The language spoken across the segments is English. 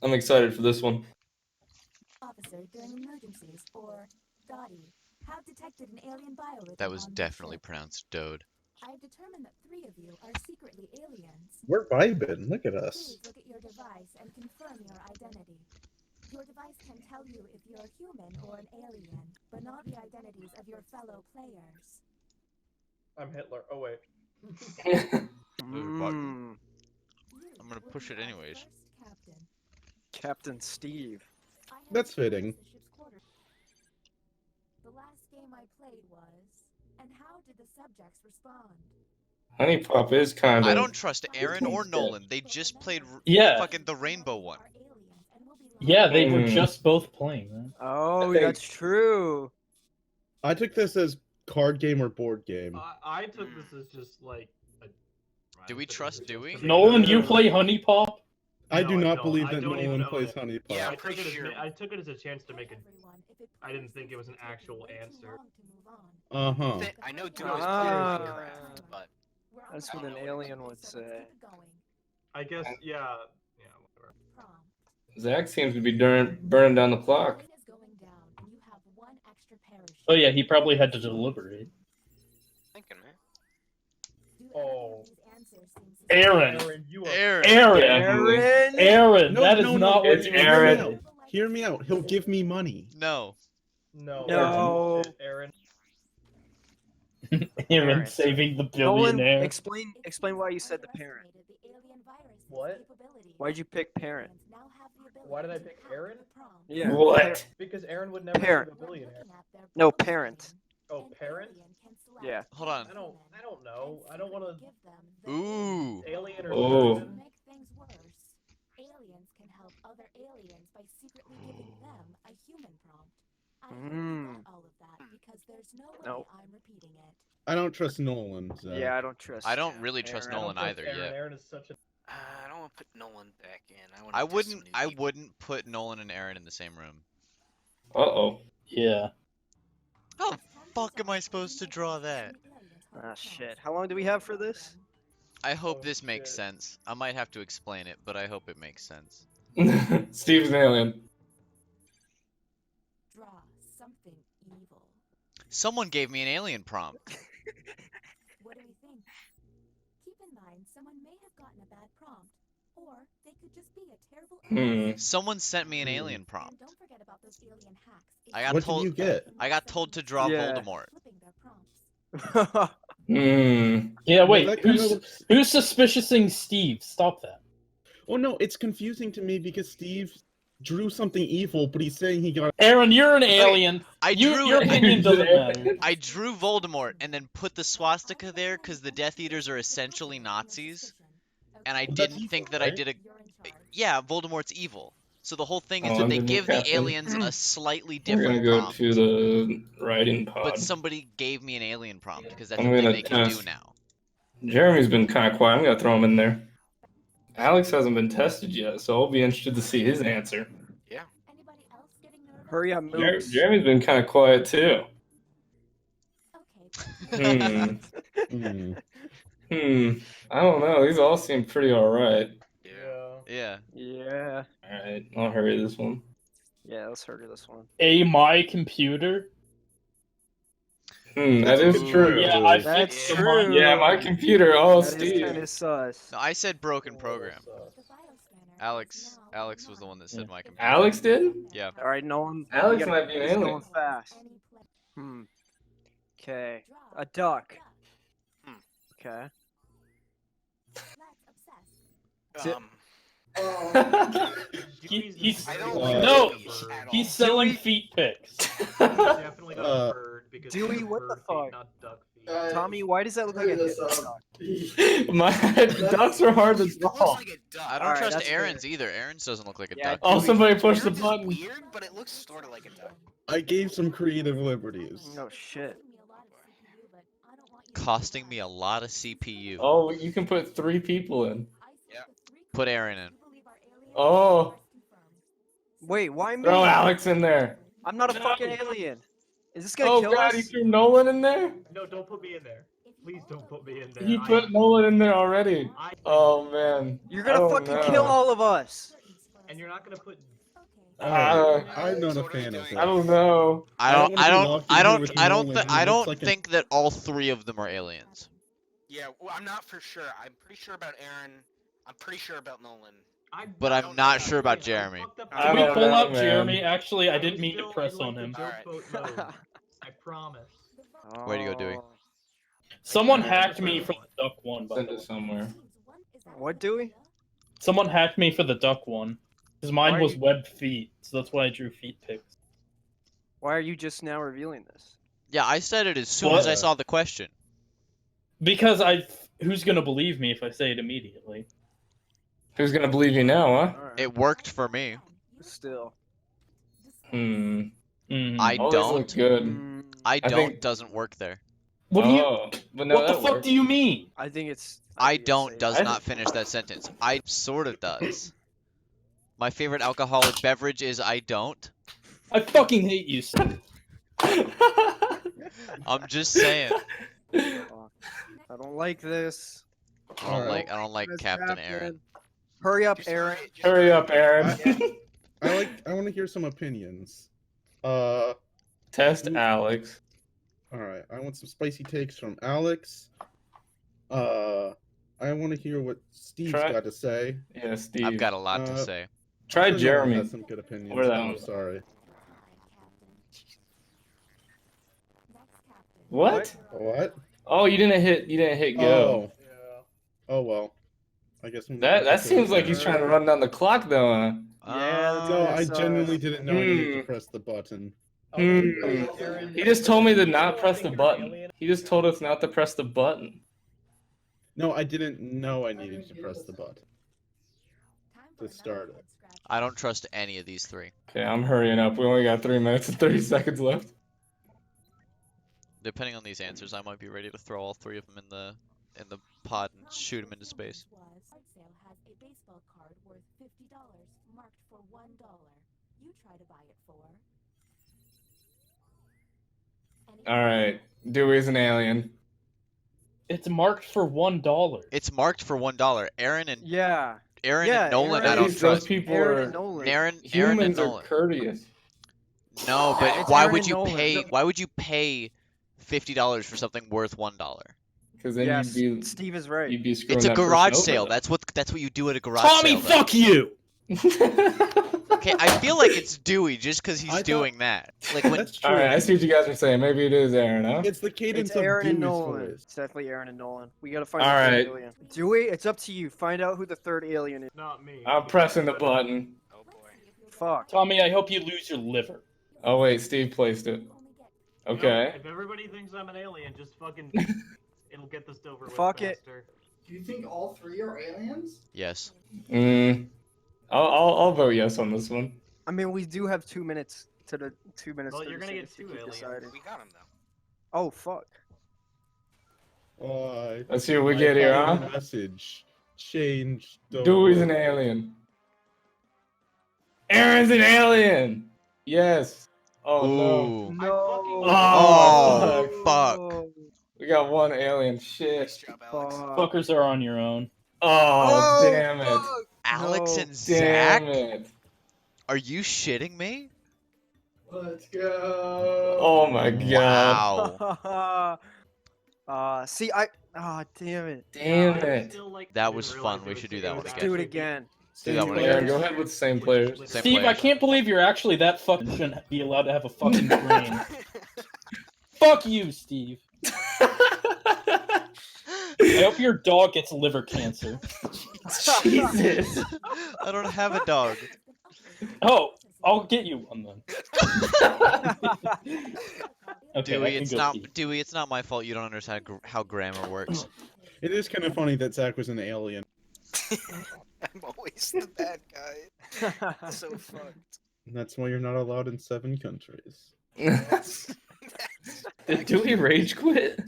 I'm excited for this one. Officer during emergencies, or DOTI, have detected an alien biorhythm That was on your definitely ship. pronounced Dode. I've determined that 3 of you are secretly aliens. We're vibing. Look at us. Please look at your device and confirm your identity. Your device can tell you if you're human or an alien, but not the identities of your fellow players. I'm Hitler. Oh wait. I'm You gonna will push be it our anyways. first captain. Captain Steve. I have That's access fitting. to the ship's quarters. The last game I played was, and how did the subjects respond? Honey Pop is kind of. I don't trust Aaron or Nolan. They just played Yeah. fucking the rainbow one. Are aliens and will be Yeah, they were Hmm. just both playing, man. Oh, think- that's true. I took this as card game or board game. I took this as just like. Do we trust Dewey? Nolan, you play Honey Pop? I No, do I not don't. believe I that don't even Nolan own plays it. Honey Pop. Yeah, I I'm took, pretty it as, sure. I took it as a chance to make a. I didn't think it was an actual answer. Uh-huh. I know Dewey was Ah. pretty correct, but That's what an alien would say. I guess, yeah. Yeah, whatever. Zach seems to be burning down the clock. Oh yeah, he probably had to deliberate. thinking, man. Oh. Aaron. Aaron, you are. Aaron. Aaron. Aaron. No, that is no, not no, what it's you Aaron. said. Hear me out. He'll give me money. No. No. No. Aaron. Aaron Aaron. saving the Nolan, billionaire. explain why you said the parent. What? Why'd you pick parent? Why did I pick Aaron? Yeah. What? Because Aaron would never Parent. be a billionaire. No, parent. Oh, parent? Yeah. Hold on. I don't know. I don't want to. Ooh. Alien or Oh. something. Make things worse. Aliens can help other aliens by secretly giving them a human prompt. I haven't got all of that because there's no way Nope. I'm repeating it. I don't trust Nolan. Zach. Yeah, I don't trust. I don't really trust Aaron. Nolan I don't either. trust Aaron. Yeah. Aaron is such a. I don't want to put Nolan back in. I test some wouldn't. new I people. wouldn't put Nolan and Aaron in the same room. Uh-oh. Yeah. How the fuck am I supposed to draw that? Ah, shit. How long do we have for this? I hope Oh, this makes shit. sense. I might have to explain it, but I hope it makes sense. Steve's an alien. Draw something evil. Someone gave me an alien prompt. What do we think? Keep in mind, someone may have gotten a bad prompt, or they could just be a terrible alien. Someone sent me an alien And prompt. don't forget about those alien hacks. I got What told. did you get? I got told to draw Yeah. Voldemort. Flipping their prompts. Yeah, Well, wait. that kinda looks- Who's suspiciousing Steve? Stop that. Oh no, it's confusing to me because Steve drew something evil, but he's saying he got. Aaron, you're an alien. Your opinion doesn't matter. I drew Voldemort and then put the swastika there because the Death Eaters are essentially Nazis, and I Well, that's didn't evil, think that I right? did a. Yeah, Voldemort's evil. So the whole thing is Oh, that I'm they the new give the captain. aliens a slightly We're gonna different go prompt. to the writing pod. But somebody gave me an alien prompt because that's I'm the thing gonna they can do test. now. Jeremy's been kind of quiet. I'm gonna throw him in there. Alex hasn't been tested yet, so I'll be interested to see his answer. Anybody else getting nervous? Hurry up, Moops. Jeremy's been kind of quiet too. Okay. Hmm. I don't know. These all seem pretty alright. Yeah. Yeah. Yeah. Alright, I'll hurry this one. Yeah, let's hurry this one. My computer. That is Ooh. true. Yeah, I That's fixed true. mine. Yeah, my computer. Oh, That is Steve. kind of sus. No, I said broken Oh, program. so- Alex was the one that said my computer. Alex did? Yeah. All right, Nolan. Alex you gotta might be get an this alien. going fast. Okay. A duck. Okay. Um, He's I don't like no. Dewey at all. He's selling feet pics. Definitely not Uh, a bird because Dewey, it's what the bird feet, fuck? not duck feet. Tommy, why does that look like a duck? My ducks are hard to It looks draw. like a duck. I don't Alright, trust that's Aaron's fair. either. Aaron's doesn't look like a Yeah, duck. Oh, somebody pushed the Aaron's is button. weird, but it looks sort of like a duck. I gave some creative liberties. No shit. Costing me a lot of CPU. Oh, you can put 3 people in. Put Aaron in. Oh. Wait, why me? Throw Alex in there. I'm not a fucking alien. Is this gonna Oh kill god, us? he threw Nolan in there? No, don't put me in there. Please don't put me in there. He put Nolan in there already. Oh man. You're I gonna don't fucking know. kill all of us. And you're not gonna put. I'm not a Sort of fan of doing- it. I don't know. I don't don't. wanna I be don't. locked I in here don't. with I don't. Nolan, I who looks don't like a- think that all three of them are aliens. Yeah, well, I'm not for sure. I'm pretty sure about Aaron. I'm pretty sure about Nolan. But I I'm don't not know. sure about I Jeremy. fucked up I Can we don't pull know, up man. Jeremy? Actually, I was didn't mean to still press in, like, on the him. joke Alright. boat mode. I promise. Where'd you go, Dewey? Oh. Someone Yeah, hacked that's me what for I want. the duck one, by Send the it way. somewhere. What, Dewey? Someone hacked me for the duck one. Because mine Why was you- webbed feet, so that's why I drew feet pics. Why are you just now revealing this? Yeah, I said it as soon as I What? saw the question. Because who's gonna believe me if I say it immediately? Who's gonna believe you now, huh? Alright. It worked for me. Still. Hmm. Mhm. I Always don't. look good. I I don't think- doesn't work there. What do you? Oh, but no, What the that fuck works. do you mean? I think it's. I think it's don't safe. does I- not finish that sentence. I sort of does. My favorite alcoholic beverage is I don't. I fucking hate you. Steve. I'm just saying. I don't like this. I don't like What's Captain happening? Aaron. Hurry up, Just Aaron. Hurry up, Aaron. I want to hear some opinions. Test Alex. All right. I want some spicy takes from Alex. I want to hear what Steve's Try- got to say. Yeah, Steve. I've got a lot to Uh, say. Try I'm sure Nolan Jeremy. has some good opinions. Where that I'm one? sorry. What? What? Oh, you didn't hit go. Oh well. I guess That seems like he's trying to run down the clock, though. Huh? Yeah, No, I It's, genuinely didn't know I needed to Hmm. press the button. He just told me to not press the button. He just told us not to press the button. No, I didn't know I needed to press the button. To start it. I don't trust any of these three. Okay, I'm hurrying up. We only got 3 minutes and 30 seconds left. Depending on these answers, I might be ready to throw all three of them in the pod and shoot them into space. Card sale has a baseball card worth $50 marked for $1. You try to buy it for. All right, Dewey's an alien. It's marked for $1. It's marked for $1. Aaron and Yeah. Aaron Yeah, and Nolan, Aaron I don't Those trust. people Aaron are and Nolan. Aaron and humans are Nolan. courteous. No, but It's why Aaron would and you Nolan. pay? No. Why would you pay $50 for something worth $1? Because then Yes, you'd be Steve is right. screwing It's a that person garage over, sale. though. That's what you do at a garage Tommy, sale. though. fuck you! Okay, I feel like it's Dewey just because he's I thought- doing that. Like when That's true. All right, I see what you guys are saying. Maybe it is Aaron, huh? It's the cadence It's of Aaron and Dewey's Nolan. voice. It's definitely Aaron and Nolan. We gotta find All the right. third alien. Dewey, it's up to you. Find out who the third alien is. Not me. I'm pressing the button. Oh boy. Fuck. Tommy, I hope you lose your liver. Oh wait, Steve placed it. You know, Okay. if everybody thinks I'm an alien, just fucking. It'll get this over with. Fuck it. faster. Do you think all three are aliens? yes, I'll vote yes on this one. I mean, we do have 2 minutes to the 2 minutes. Well, 30 you're gonna get seconds to 2 keep aliens. deciding. We got him though. Oh fuck. Let's see what we My get here, final huh? Message. Change. the Dewey's an world. alien. Aaron's an alien. Yes. Oh no. Ooh. No. Oh, fuck. We got one alien. Shit. Nice job, Alex. Fuck. Fuckers are on your own. Oh, damn it. Alex No. and Zach? Damn it. Are you shitting me? Let's go. Oh my god. Wow. See, damn it. Damn I it. still, like, That didn't was realize fun. it We was- should do that one Let's again. do it again. Do that one Aaron, again. go ahead with the same players. Same Steve, I players. can't believe you're actually that fucking shouldn't be allowed to have a fucking brain. Fuck you, Steve. I hope your dog gets liver cancer. Jesus. I don't have a dog. Oh, I'll get you one then. Okay, Dewey, that it's can go not pee. Dewey. It's not my fault. You don't understand how grammar works. It is kind of funny that Zach was an alien. I'm always the bad guy. So fucked. And that's why you're not allowed in 7 countries. Did Dewey rage quit?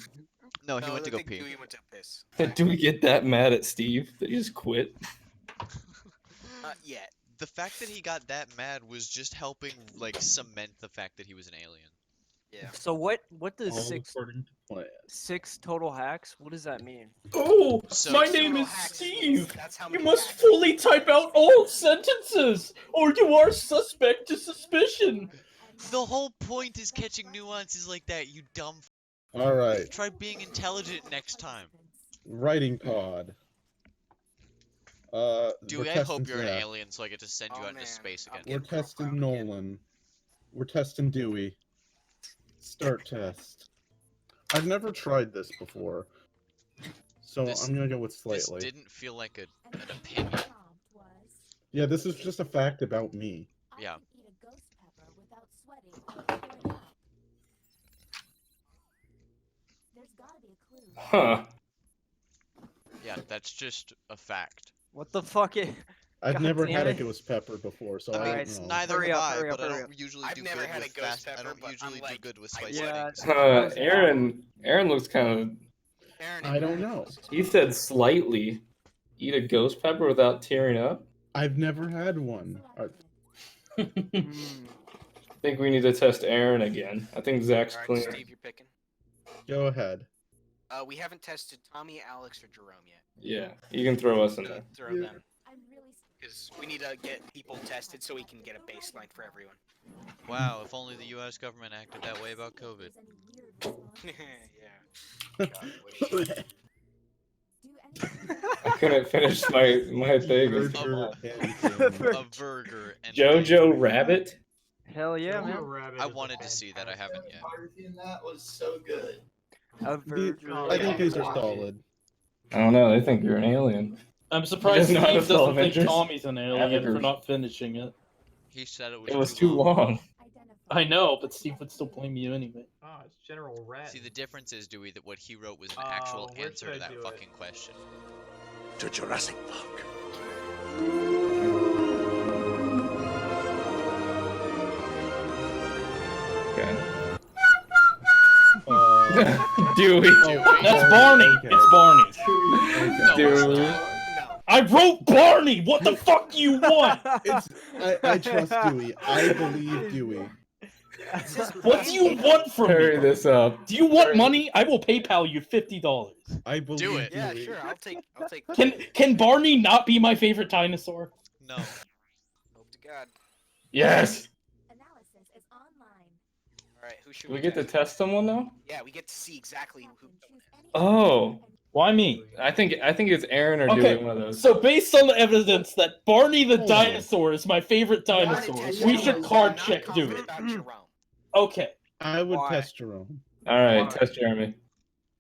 No, he went to I go think pee. Dewey went to piss. Did Dewey get that mad at Steve that he just quit? Not yet. The fact that he got that mad was just helping, like, cement the fact that he was an alien. Yeah. So what does All six according to plan. total hacks? What does that mean? Oh, So- my Six name total is hacks Steve. means that's how You many must hacks fully you type have. out all sentences, or you are suspect to suspicion. The whole point is catching nuances like that, you dumb. All right, Try being intelligent next time. writing pod. We're Dewey, I testing hope you're an Zach. alien so I get to send you Oh, out into man. space I'm again. We're getting testing profiled again. Nolan. We're testing Dewey. Start test. I've never tried this before, so This- I'm gonna go with This slightly. didn't feel like an opinion. Yeah, this is just a fact about me. Yeah. Eat a ghost pepper without sweating or throwing up. There's gotta be a clue. Huh. Yeah, that's just a fact. What the fuck? I've God never damn had a it. ghost pepper before, so I I mean, don't Alright, know. neither Hurry have up, I, hurry up, but I hurry don't usually I've do never good had a with ghost fast. I pepper, don't but I'm usually do like, good with I spicy Yeah, things. Aaron looks kind of. Aaron, I don't know. He said slightly. Eat a ghost pepper without tearing up. I've never had one. Hmm. I think we need to test Aaron again. I think Zach's Alright, clean. Steve, you're picking. Go ahead. We haven't tested Tommy, Alex, or Jerome yet. Yeah, you can throw us in there. Throw them. I'm really Because we need to get people tested so we can get a baseline for everyone. Wow, if only the U.S. government acted that way about COVID. Yeah. God, what a shit. I couldn't finish my thing. Burger and A burger and Jojo Rabbit. Hell yeah, Jojo man. Rabbit I is a wanted to see that. I haven't yet. Cinematography in that was so good. A The- virgin. I think these are solid. I don't know. They think you're an alien. I'm surprised He doesn't know how to Steve spell doesn't think Avengers. Tommy's an alien for Avengers. not finishing it. He said it was. It was too long. I know, but Steve would still blame you anyway. Ah, it's General Red. See, the difference is, Dewey, that what he wrote was an actual where answer should to I that do it? fucking question. To Jurassic Park. Okay. Dewey. Dewey. That's Barney. Okay. It's Barney. No, Dude. no. I wrote Barney. What the fuck do you want? It's, I trust Dewey. I believe Dewey. What do you want from Hurry me? this up. Do you want money? I will PayPal you $50. I believe it. Yeah, Dewey. sure. I'll take. Can Barney not be my favorite dinosaur? No. Hope to God. Yes. Analysis is online. All right, who should Do we get to test someone though? Yeah, we get to see exactly who. Oh. Why me? I think it's Aaron or Okay, Dewey, one of those. so based on the evidence that Barney the Hold on. dinosaur is my favorite dinosaur, we should card check Dewey. About Jerome. Okay. I would Why? test Jerome. All right, Why? test Jeremy.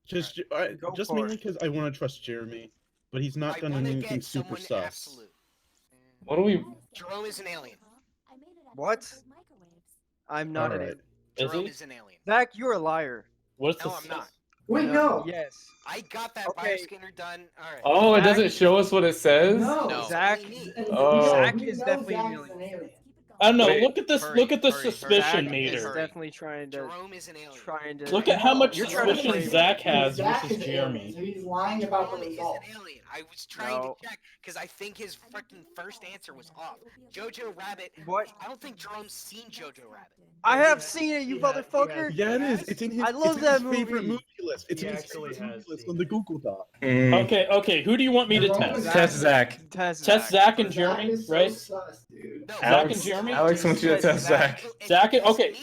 Just Go just for mainly it. because I want to trust Jeremy, but he's not I done wanna anything get super someone sus. absolute. What do we? Jerome is an alien. What? I'm not an Alright. alien. Is Jerome he? is an alien. Zach, you're a liar. What's No, the I'm not. Wait, no. Yes. I got that Okay. bioscanner done. All right. Oh, it Zach- doesn't show us what it says. No. No. Zach. And Oh. Zach we is know definitely Zach's an alien. an alien. I don't know. Wait. Look at this. Hurry, look at the hurry, hurry. suspicion Zach meter. is meter. definitely trying to Jerome is an alien. Look at how much You're trying to suspicion frame Zach it. has Zach versus is an Jeremy. alien, so he's lying about the Jerome is results. an alien. I was trying No. to check because I think his freaking first answer was off. Jojo Rabbit. What? I don't think Jerome's seen Jojo Rabbit. I have seen it, you Yeah, motherfucker. Yeah, it is. It's in his. I love it's in that his favorite movie. movie list. It's He in his actually favorite movie has list seen on the it. Google Doc. Okay. Who do you want me to Jerome test? is- Test Zach. Test Zach and Zach Jeremy, is so right? sus, dude. No, Zach Alex, and Jeremy? Alex wants you to test Zach. If Zach you and- test okay. Me,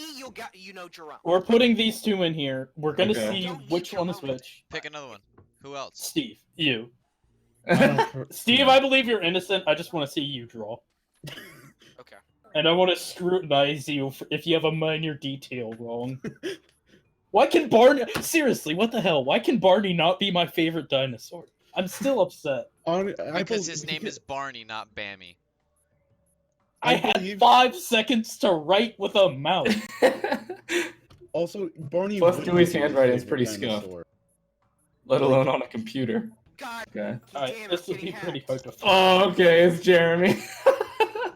you know Jerome. We're putting these two in here. We're gonna Okay. see which one is which. Pick another one. Who else? Steve, you. I don't tr- Steve, I believe you're innocent. I just want to see you draw. Okay. And I want to scrutinize you if you have a minor detail wrong. Why can Barney... Seriously, what the hell? Why can Barney not be my favorite dinosaur? I'm still upset. Because his name is Barney, not Bammy. I had 5 seconds to write with a mouse. Also, Barney. Plus, would Dewey's be his handwriting is favorite pretty scuffed. dinosaur. Let alone on a computer. God Okay. Alright, damn, this I'm would be getting pretty hacked. hard to find. Oh, okay. It's Jeremy.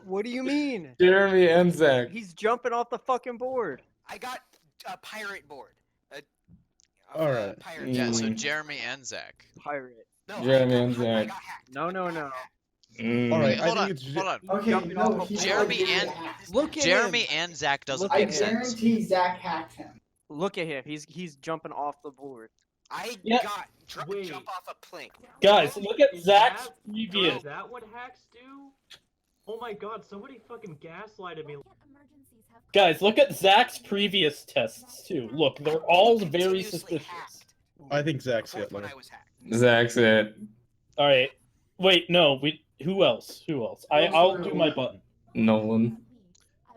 What do you mean? Jeremy and Zach. He's jumping off the fucking board. I got a pirate board. Alright. Pirate Yeah, board. so Mm. Jeremy and Zach. Pirate. No, Jeremy I and got Zach. hacked. No, no, no. Mm. All right, Wait, hold I on, think it's hold on. Okay, Jumping no, off he a- Jeremy did and- hack. Look at Jeremy him. and Zach doesn't Look I make sense. guarantee Zach hacked him. Look at him. He's jumping off the board. I Yeah. got Wait. jump off a plank. Guys, look at Is Zach's that- previous. Is that what hacks do? Oh my god, somebody fucking gaslighted me. Guys, look at Zach's previous tests too. Look, they're all very Continuously suspicious. hacked. I think Zach's The fourth one Hitler. I was hacked. Zach's it. All right. Wait, no. Who else? Who else? I'll do my button. Nolan.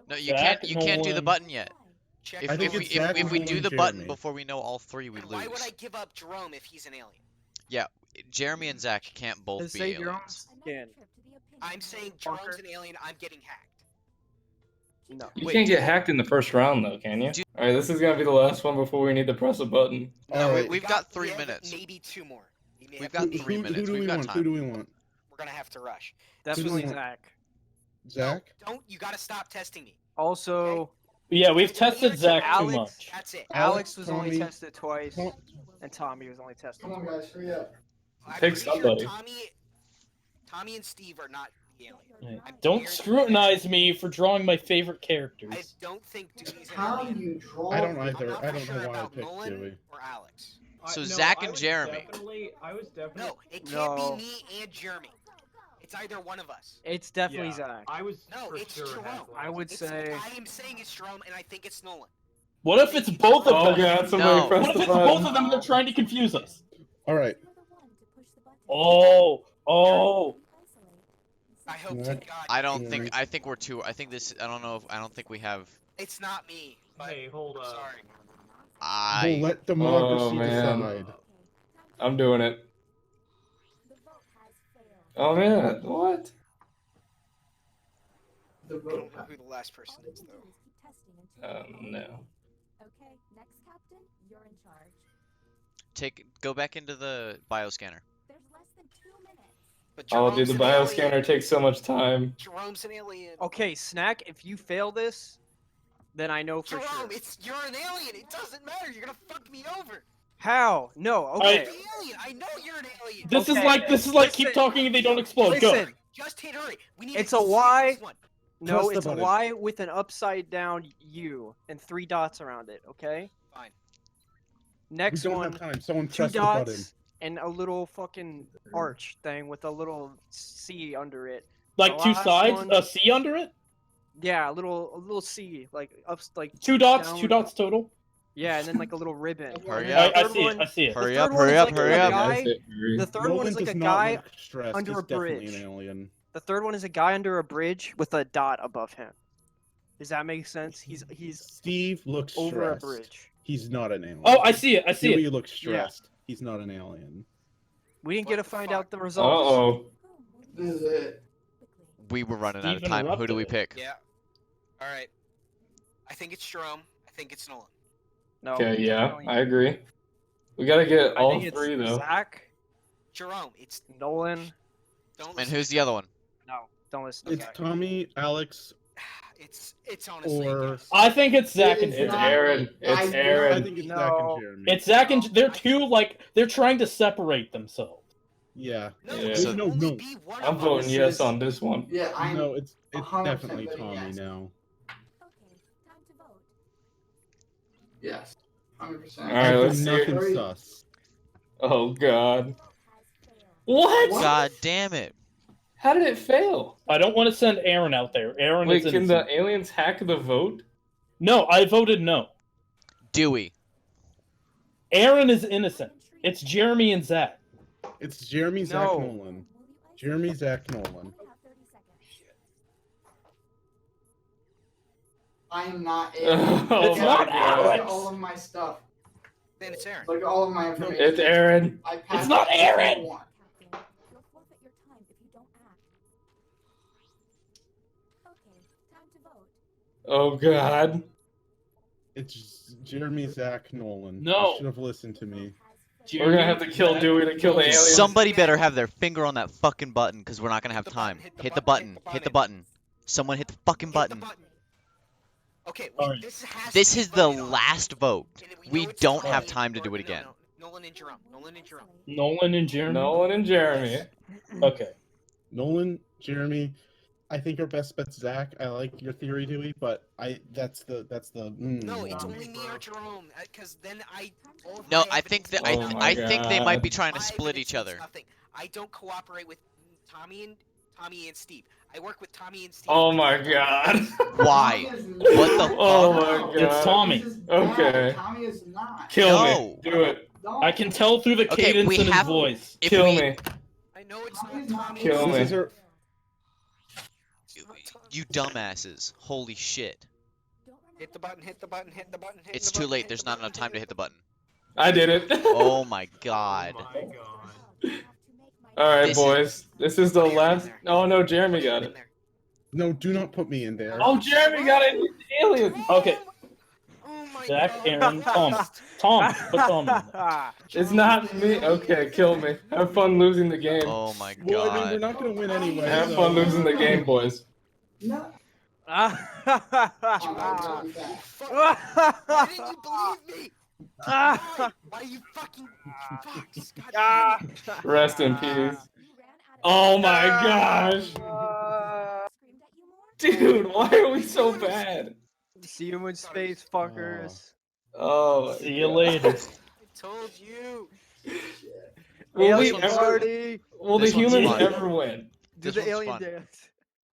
No, you Zach, can't. You can't do the Nolan. button yet. Check If, I it think if, out. we, it's if, Zach, if we Nolan, do the Jeremy. button before we know all three, we And why would lose. I give up Jerome if he's an alien? Yeah, Jeremy and Zach can't both Just be save your own aliens. skin. I'm saying Jerome's an alien. I'm getting hacked. No. You Wait. can't get hacked in the first round, though, can you? Do- All right, this is gonna be the last one before we need to press a button. No, Alright. we've got we 3 have minutes. Maybe 2 more. We may We've have got to- 3 minutes. Who do We've we got want? time. Who do we want? We're gonna have to rush. Definitely Who's- Zach. Zach? Don't. You gotta stop testing me. Also, Yeah, we've tested Zach too Alex- much. That's it. Alex was Tommy- only tested twice, Tom- and Tommy was only tested Come on, twice. guys, hurry up. I'm Pick pretty somebody. Sure Tommy and Steve are not the alien. Right. Don't scrutinize me for drawing my favorite I characters. don't think Dewey's an How alien. you draw? I don't I'm either. not I for don't sure know why I about picked Nolan Dewey. or Alex. So No, Zach I and was Jeremy. I was definitely. No, it can't No. be me and Jeremy. It's either one of us. It's definitely Yeah, Zach. I was No, for it's sure Jerome. hacked I last would time. say. I am saying it's Jerome, and I think it's Nolan. What if it's both of Oh them? god, somebody No. press What if the it's both button. of them and they're trying to confuse us? Alright. Oh. I hope to What? God. I don't Yeah. think. I think we're too. I think this. I don't know. I don't think we have. It's not me. But Hey, hold I'm up. sorry. We'll let democracy Oh, man. decide. I'm doing it. Oh man, what? The I vote. don't know who the last person is though. No. Okay, next captain, you're in charge. Go back into the bioscanner. There's less than 2 minutes. But Oh, dude, the Jerome's an bioscanner alien. takes so much time. Jerome's an alien. Okay, Snack, if you fail this, then I know for Jerome, sure. you're an alien. It doesn't matter. You're gonna fuck me over. How? No, I- okay. You're the alien. I know you're an alien. This Okay, is like keep listen. talking and they don't explode. Go. Listen, Just hit hurry. We need It's to a save Y. this one. no, Press the it's a button. Y with an upside down U and 3 dots around it, okay? Fine. We Next don't one, have time. Someone 2 press the button. dots and a little fucking arch thing with a little C under it. Like The 2 last sides, one- a C under it. Yeah, a little C, like up, like 2 dots, down- 2 dots total. yeah, and then like a little ribbon. Hurry And up. the I third see it. one- I see it. Hurry third up! one Hurry is up! like Hurry a up! guy- That's it, Yuri. The third one Nolan is like does a not guy. look stressed. under He's a definitely bridge. an alien. The third one is a guy under a bridge with a dot above him. Does that make sense? He's Steve looks over a stressed. bridge. He's not an alien. Oh, I see it. I see Dewey it. looks stressed. He's not an alien. We didn't What get to the find fuck? out the results. Uh-oh. This is it. We were running out of Steve time. Who do we interrupted. pick? Yeah. All right. I think it's Jerome. I think it's Nolan. No. Okay, yeah, definitely- I agree. We gotta get I all think it's 3 though. Zach, Jerome. It's Nolan. don't And listen. who's the other one? No, don't listen to It's Zach. Tommy, Alex. It's honestly. a Or- guess. I think it's Zach and It's It's Jeremy. not- Aaron. I It's do- I Aaron. think it's No. Zach and Jeremy. It's Zach and they're two like they're trying to separate themselves. Yeah. No, Yeah. it So- can No, only no. be one I'm of voting us. yes is- on this one. Yeah, I'm. No, it's 100% definitely voting Tommy yes. now. Okay, time to vote. Yes. 100%. All right, I've let's been see. nothing Hurry. sus. Oh god. Vote has failed. What? What? God damn it! How did it fail? I don't want to send Aaron out there. Aaron Wait, is can innocent. the aliens hack the vote? No, I voted no. Dewey. Aaron is innocent. It's Jeremy and Zach. It's Jeremy, Zach, No. Nolan. Will you Jeremy, isolate? Zach, You Nolan. only have 30 seconds. I am not Oh Aaron. my It's not Look Alex. at all of my stuff. Then it's Aaron. Look at all of my information. It's Aaron. I passed not every Aaron! one. Captain, you'll forfeit your time if you don't act. Okay, time to vote. Oh god. It's Jeremy, Zach, Nolan. No. You should have listened to me. We're gonna have to kill Dewey to kill the aliens. Somebody better have their finger on that fucking button, because we're not gonna have Hit the button, time. hit the Hit the button, button. Hit the button. Someone hit the fucking Hit the button. Okay, Alright. This is the voted on. last vote. And We know it's don't have Tommy time to or- do it no, again. no, Nolan and Jerome. Nolan and Jerome. Nolan and Jeremy. Nolan and Jeremy. Okay. Nolan, Jeremy, I think your best bet's Zach. I like your theory, Dewey, but that's the No, it's no. only me or Jerome, because then all of No, my I think that evidence- Oh my I think they might be God. trying to my split evidence each means other. Nothing. I don't cooperate with Tommy and Steve. I work with Tommy and Steve. Oh my God. Why? Tommy is What the not. Oh fuck? my God. It's Tommy. This is bad. Okay. Tommy is not. Kill No. me. Do it. No. I can tell through the Okay, cadence we in his have- voice. If Kill we, me. I know it's Tommy not is not Tommy. Kill and me. Steve. Scissor. It's not Tommy. you dumbasses. Holy shit. Hit the button. Hit the button. Hit the button. Hit It's the too button, late. hit There's the not button, enough time to hit the button. I did it. Oh my god. Oh my god. All right, This is- boys. This is the Put Aaron in last. there. Oh no, Jeremy Put got Aaron it. in there. No, do not put me in there. Oh, Jeremy got it. He's alien. Okay, Oh my Zach, god. Aaron, Tom. Tom, put Tom in there. It's not me. Okay, kill me. Have fun losing the game. Oh my Well, I mean, we're god. not gonna win anyway. Have so- fun losing the game, boys. No. Why didn't you believe me? Why? Why you fucking fucks? God damn it. Rest in peace. You ran out of Oh my gosh, screamed at you more? dude, why are we so bad? See you in space, fuckers. Oh. my See you God. later. I told you. Will, we Alien ever, party. will the This one's humans fun. ever win? Do This the one's alien fun. dance.